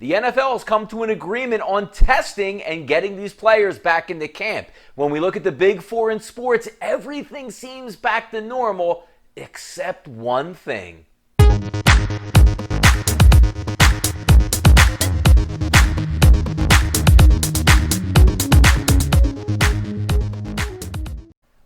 The NFL has come to an agreement on testing and getting these players back into camp. When we look at the big four in sports, everything seems back to normal except one thing.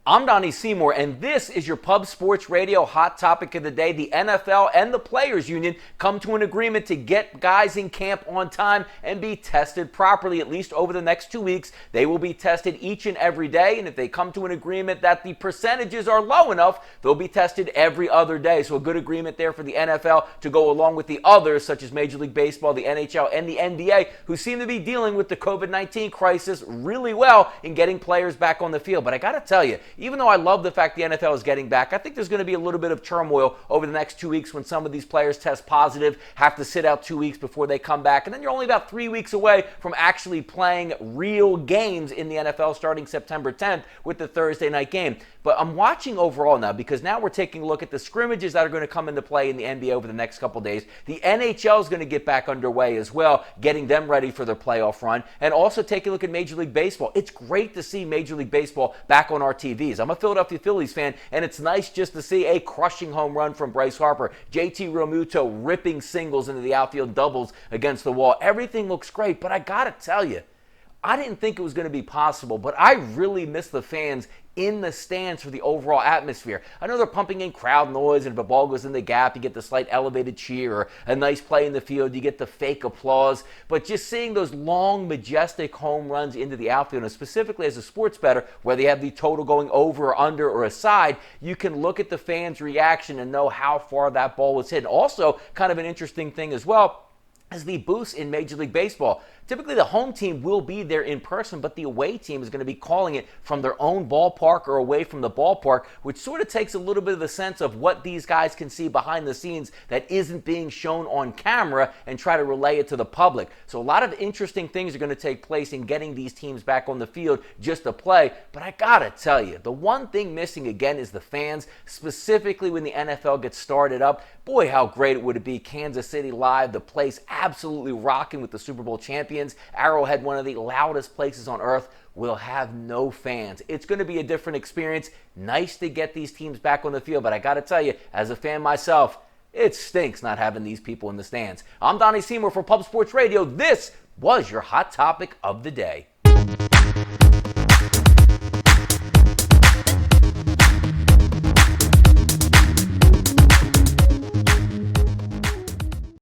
I'm Donnie Seymour, and this is your Pub Sports Radio hot topic of the day. The NFL and the Players Union come to an agreement to get guys in camp on time and be tested properly, at least over the next 2 weeks. They will be tested each and every day, and if they come to an agreement that the percentages are low enough, they'll be tested every other day. So a good agreement there for the NFL to go along with the others, such as Major League Baseball, the NHL, and the NBA, who seem to be dealing with the COVID-19 crisis really well in getting players back on the field. But I got to tell you, even though I love the fact the NFL is getting back, I think there's going to be a little bit of turmoil over the next 2 weeks when some of these players test positive, have to sit out 2 weeks before they come back, and then you're only about 3 weeks away from actually playing real games in the NFL starting September 10th with the Thursday night game. But I'm watching overall now because now we're taking a look at the scrimmages that are going to come into play in the NBA over the next couple days. The NHL is going to get back underway as well, getting them ready for their playoff run, and also take a look at Major League Baseball. It's great to see Major League Baseball back on our TVs. I'm a Philadelphia Phillies fan, and it's nice just to see a crushing home run from Bryce Harper, JT Realmuto ripping singles into the outfield doubles against the wall. Everything looks great, but I gotta tell you, I didn't think it was going to be possible, but I really miss the fans in the stands for the overall atmosphere. I know they're pumping in crowd noise, and if a ball goes in the gap, you get the slight elevated cheer, or a nice play in the field, you get the fake applause. But just seeing those long, majestic home runs into the outfield, and specifically as a sports bettor, where they have the total going over or under or aside, you can look at the fans' reaction and know how far that ball was hit. And also, kind of an interesting thing as well, as the booths in Major League Baseball. Typically, the home team will be there in person, but the away team is going to be calling it from their own ballpark or away from the ballpark, which sort of takes a little bit of the sense of what these guys can see behind the scenes that isn't being shown on camera and try to relay it to the public. So a lot of interesting things are going to take place in getting these teams back on the field just to play. But I got to tell you, the one thing missing again is the fans, specifically when the NFL gets started up. Boy, how great it would be. Kansas City live, the place absolutely rocking with the Super Bowl champions. Arrowhead, one of the loudest places on earth, will have no fans. It's going to be a different experience. Nice to get these teams back on the field, but I got to tell you, as a fan myself, it stinks not having these people in the stands. I'm Donnie Seymour for Pub Sports Radio. This was your hot topic of the day.